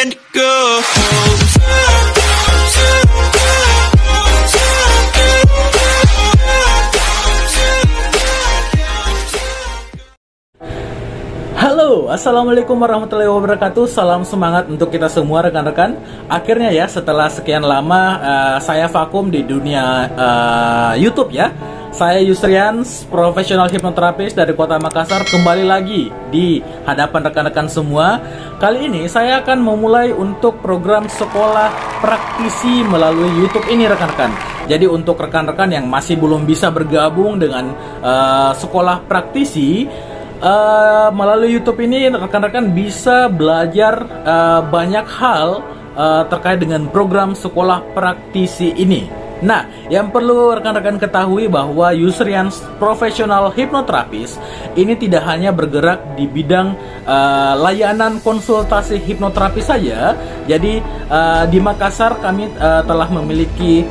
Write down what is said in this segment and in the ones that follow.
when you go home. Halo, assalamualaikum warahmatullahi wabarakatuh. Salam semangat untuk kita semua rekan-rekan. Akhirnya ya, setelah sekian lama saya vakum di dunia YouTube ya. Saya Yusrians, profesional hipnoterapis dari Kota Makassar, kembali lagi di hadapan rekan-rekan semua. Kali ini saya akan memulai untuk program sekolah praktisi melalui YouTube ini rekan-rekan. Jadi untuk rekan-rekan yang masih belum bisa bergabung dengan sekolah praktisi, melalui YouTube ini rekan-rekan bisa belajar banyak hal terkait dengan program sekolah praktisi ini. Nah, yang perlu rekan-rekan ketahui bahwa Yusrians Professional Hypnotherapist ini tidak hanya bergerak di bidang layanan konsultasi hipnoterapi saja. Jadi di Makassar kami telah memiliki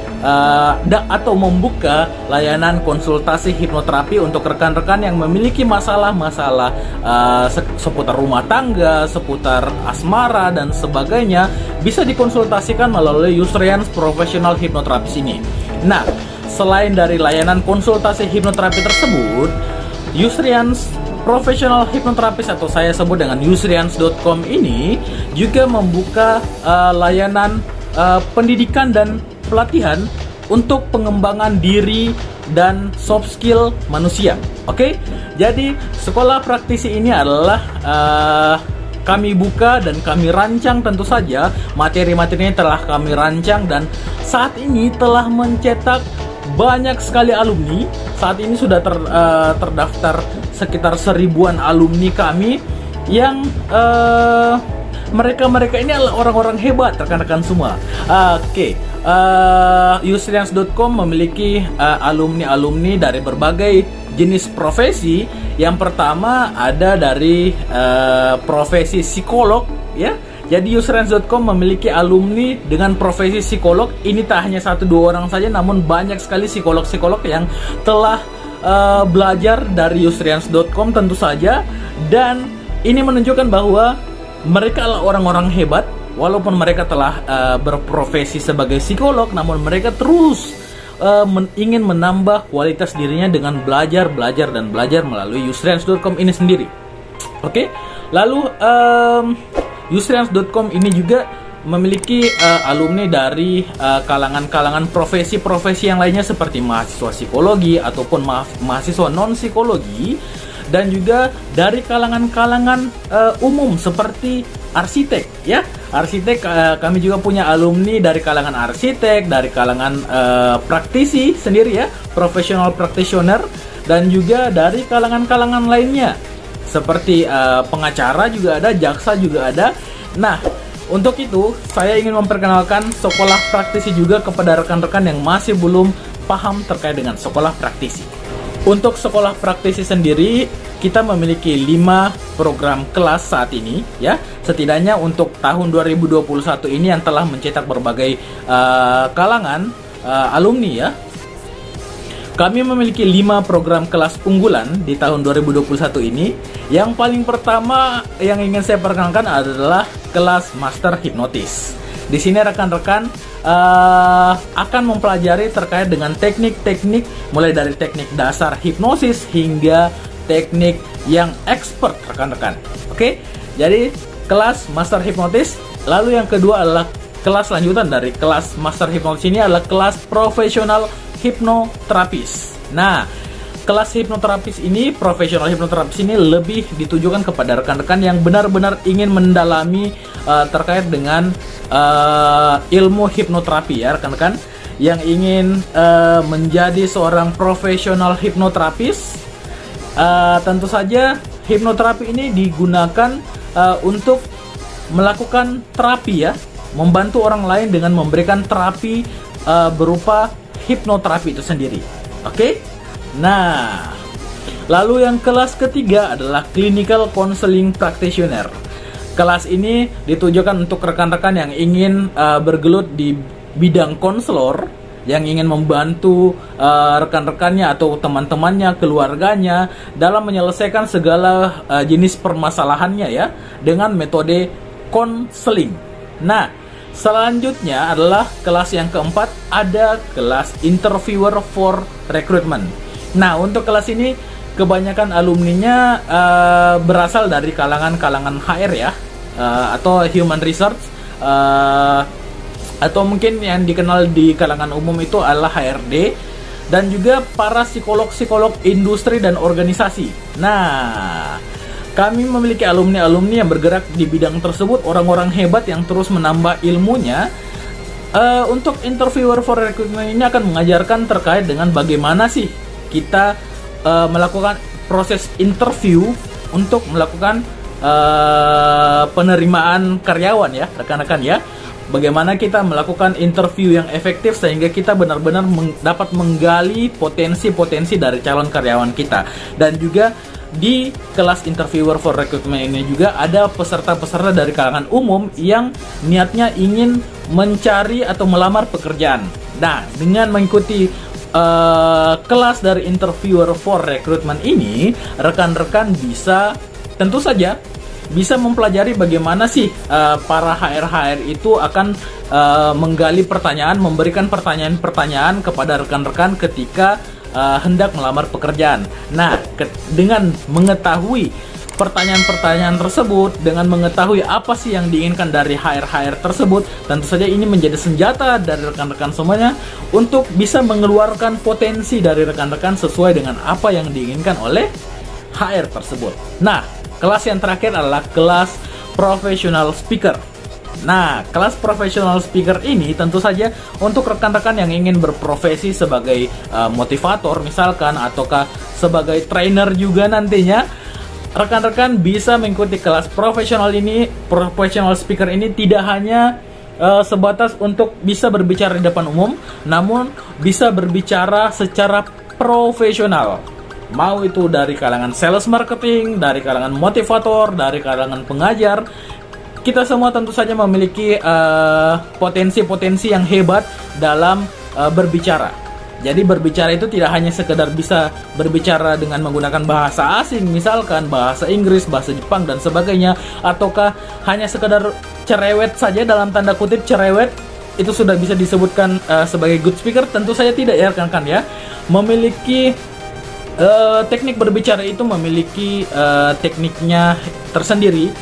atau membuka layanan konsultasi hipnoterapi untuk rekan-rekan yang memiliki masalah-masalah seputar rumah tangga, seputar asmara dan sebagainya, bisa dikonsultasikan melalui Yusrians Professional Hypnotherapist ini. Nah, selain dari layanan konsultasi hipnoterapi tersebut, Yusrians Professional Hypnotherapist atau saya sebut dengan yusrians.com ini juga membuka layanan pendidikan dan pelatihan untuk pengembangan diri dan soft skill manusia. Oke? Jadi, sekolah praktisi ini adalah kami buka dan kami rancang, tentu saja materi-materinya telah kami rancang dan saat ini telah mencetak banyak sekali alumni. Saat ini sudah terdaftar sekitar 1000-an alumni kami yang mereka ini adalah orang-orang hebat rekan-rekan semua. Yusrians.com memiliki alumni-alumni dari berbagai jenis profesi. Yang pertama ada dari profesi psikolog ya. Jadi Yusrians.com memiliki alumni dengan profesi psikolog. Ini tak hanya 1-2 orang saja, namun banyak sekali psikolog-psikolog yang telah belajar dari Yusrians.com tentu saja. Dan ini menunjukkan bahwa mereka adalah orang-orang hebat. Walaupun mereka telah berprofesi sebagai psikolog, namun mereka terus ingin menambah kualitas dirinya dengan belajar melalui Yusrians.com ini sendiri. Oke. Lalu Yusrians.com ini juga memiliki alumni dari kalangan-kalangan profesi-profesi yang lainnya seperti mahasiswa psikologi ataupun mahasiswa non-psikologi, dan juga dari kalangan-kalangan umum seperti arsitek ya. Arsitek, kami juga punya alumni dari kalangan arsitek, dari kalangan praktisi sendiri ya, professional practitioner, dan juga dari kalangan-kalangan lainnya seperti pengacara juga ada, jaksa juga ada. Nah, untuk itu saya ingin memperkenalkan sekolah praktisi juga kepada rekan-rekan yang masih belum paham terkait dengan sekolah praktisi. Untuk sekolah praktisi sendiri, kita memiliki 5 program kelas saat ini ya. Setidaknya untuk tahun 2021 ini yang telah mencetak berbagai kalangan alumni ya. Kami memiliki 5 program kelas unggulan di tahun 2021 ini. Yang paling pertama yang ingin saya perkenalkan adalah kelas Master Hipnotis. Di sini rekan-rekan akan mempelajari terkait dengan teknik-teknik, mulai dari teknik dasar hipnosis hingga teknik yang expert rekan-rekan. Oke, jadi kelas Master Hipnotis. Lalu yang kedua adalah kelas lanjutan dari kelas Master Hipnotis ini adalah kelas Profesional Hipnoterapis. Nah, kelas hipnoterapis ini, profesional hipnoterapis ini lebih ditujukan kepada rekan-rekan yang benar-benar ingin mendalami terkait dengan ilmu hipnoterapi ya rekan-rekan, yang ingin menjadi seorang profesional hipnoterapis. Tentu saja hipnoterapi ini digunakan untuk melakukan terapi ya, membantu orang lain dengan memberikan terapi berupa hipnoterapi itu sendiri. Oke? Nah, lalu yang kelas ketiga adalah Clinical Counseling Practitioner. Kelas ini ditujukan untuk rekan-rekan yang ingin bergelut di bidang konselor, yang ingin membantu rekan-rekannya atau teman-temannya, keluarganya dalam menyelesaikan segala jenis permasalahannya ya, dengan metode konseling. Nah, selanjutnya adalah kelas yang keempat, ada kelas Interviewer for Recruitment. Nah, untuk kelas ini kebanyakan alumninya berasal dari kalangan HR ya, atau Human Research, atau mungkin yang dikenal di kalangan umum itu adalah HRD, dan juga para psikolog-psikolog industri dan organisasi. Nah, kami memiliki alumni-alumni yang bergerak di bidang tersebut, orang-orang hebat yang terus menambah ilmunya. Untuk Interviewer for Recruitment ini akan mengajarkan terkait dengan bagaimana sih kita melakukan proses interview untuk melakukan penerimaan karyawan ya, rekan-rekan ya. Bagaimana kita melakukan interview yang efektif sehingga kita benar-benar dapat menggali potensi-potensi dari calon karyawan kita. Dan juga di kelas Interviewer for Recruitment ini juga ada peserta-peserta dari kalangan umum yang niatnya ingin mencari atau melamar pekerjaan. Nah, dengan mengikuti kelas dari Interviewer for Recruitment ini, rekan-rekan bisa tentu saja bisa mempelajari bagaimana sih para HR itu akan menggali pertanyaan, memberikan pertanyaan-pertanyaan kepada rekan-rekan ketika hendak melamar pekerjaan. Nah, dengan mengetahui pertanyaan-pertanyaan tersebut, dengan mengetahui apa sih yang diinginkan dari HR tersebut, tentu saja ini menjadi senjata dari rekan-rekan semuanya untuk bisa mengeluarkan potensi dari rekan-rekan sesuai dengan apa yang diinginkan oleh HR tersebut. Nah, kelas yang terakhir adalah kelas Professional Speaker. Nah, kelas Professional Speaker ini tentu saja untuk rekan-rekan yang ingin berprofesi sebagai motivator misalkan, ataukah sebagai trainer juga nantinya. Rekan-rekan bisa mengikuti kelas Professional Speaker ini tidak hanya sebatas untuk bisa berbicara di depan umum, namun bisa berbicara secara profesional. Mau itu dari kalangan sales marketing, dari kalangan motivator, dari kalangan pengajar, kita semua tentu saja memiliki potensi-potensi yang hebat dalam berbicara. Jadi berbicara itu tidak hanya sekedar bisa berbicara dengan menggunakan bahasa asing, misalkan bahasa Inggris, bahasa Jepang dan sebagainya, ataukah hanya sekedar cerewet saja, dalam tanda kutip cerewet, itu sudah bisa disebutkan sebagai good speaker. Tentu saja tidak ya rekan-rekan ya. Memiliki teknik berbicara itu memiliki tekniknya tersendiri.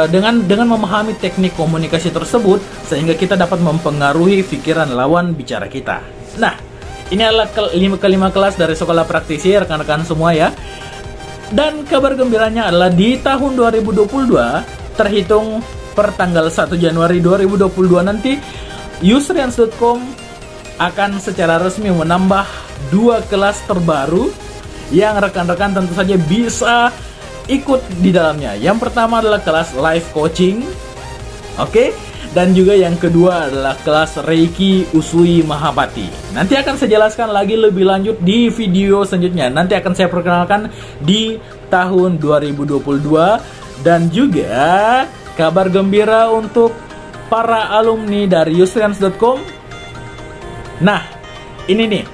Dengan memahami teknik komunikasi tersebut, sehingga kita dapat mempengaruhi pikiran lawan bicara kita. Nah, ini adalah kelima kelas dari sekolah praktisi rekan-rekan semua ya. Dan kabar gembiranya adalah di tahun 2022, terhitung per tanggal 1 Januari 2022 nanti, Usrians.com akan secara resmi menambah 2 kelas terbaru yang rekan-rekan tentu saja bisa ikut di dalamnya. Yang pertama adalah kelas live coaching, oke? Dan juga yang kedua adalah kelas Reiki Usui Mahapati. Nanti akan saya jelaskan lagi lebih lanjut di video selanjutnya. Nanti akan saya perkenalkan di tahun 2022. Dan juga kabar gembira untuk para alumni dari Usrians.com. Nah, ini nih,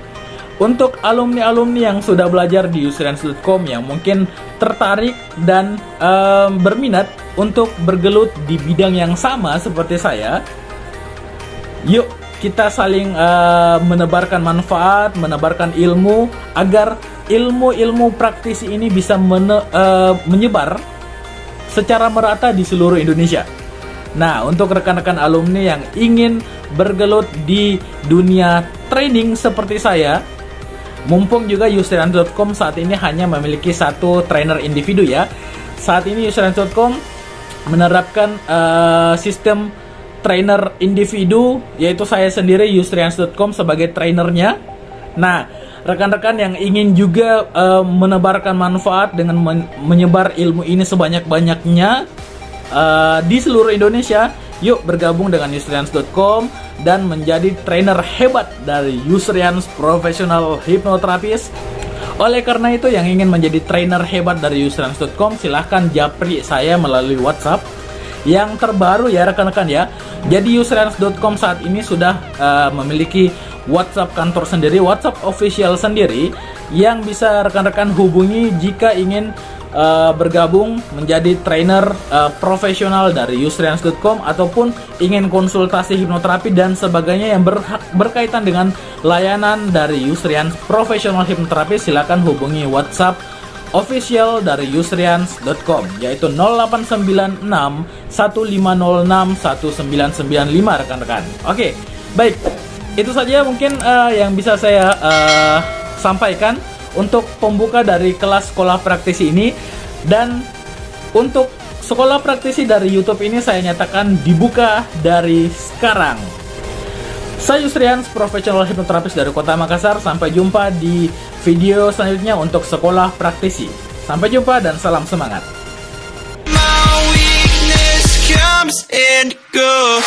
untuk alumni-alumni yang sudah belajar di Usrians.com yang mungkin tertarik dan berminat untuk bergelut di bidang yang sama seperti saya, yuk kita saling menebarkan manfaat, menebarkan ilmu, agar ilmu-ilmu praktisi ini bisa menyebar secara merata di seluruh Indonesia. Nah, untuk rekan-rekan alumni yang ingin bergelut di dunia training seperti saya, mumpung juga Usrians.com saat ini hanya memiliki 1 trainer individu ya. Saat ini Usrians.com menerapkan sistem trainer individu, yaitu saya sendiri Usrians.com sebagai trainernya. Nah, rekan-rekan yang ingin juga menebarkan manfaat dengan menyebar ilmu ini sebanyak-banyaknya di seluruh Indonesia, yuk bergabung dengan Usrians.com dan menjadi trainer hebat dari Usrians Professional Hypnotherapist. Oleh karena itu, yang ingin menjadi trainer hebat dari Usrians.com, silahkan japri saya melalui WhatsApp yang terbaru ya rekan-rekan ya. Jadi Usrians.com saat ini sudah memiliki WhatsApp kantor sendiri, WhatsApp official sendiri, yang bisa rekan-rekan hubungi jika ingin bergabung menjadi trainer profesional dari yusrians.com ataupun ingin konsultasi hipnoterapi dan sebagainya yang berkaitan dengan layanan dari Yusrians Professional Hipnoterapi, silakan hubungi WhatsApp official dari yusrians.com yaitu 0896 1506 1995 rekan-rekan. Oke, baik. Itu saja mungkin yang bisa saya sampaikan untuk pembuka dari kelas sekolah praktisi ini. Dan untuk sekolah praktisi dari YouTube ini saya nyatakan dibuka dari sekarang. Saya Yusrians, Professional Hipnoterapis dari Kota Makassar. Sampai jumpa di video selanjutnya untuk sekolah praktisi. Sampai jumpa dan salam semangat. My weakness comes and goes.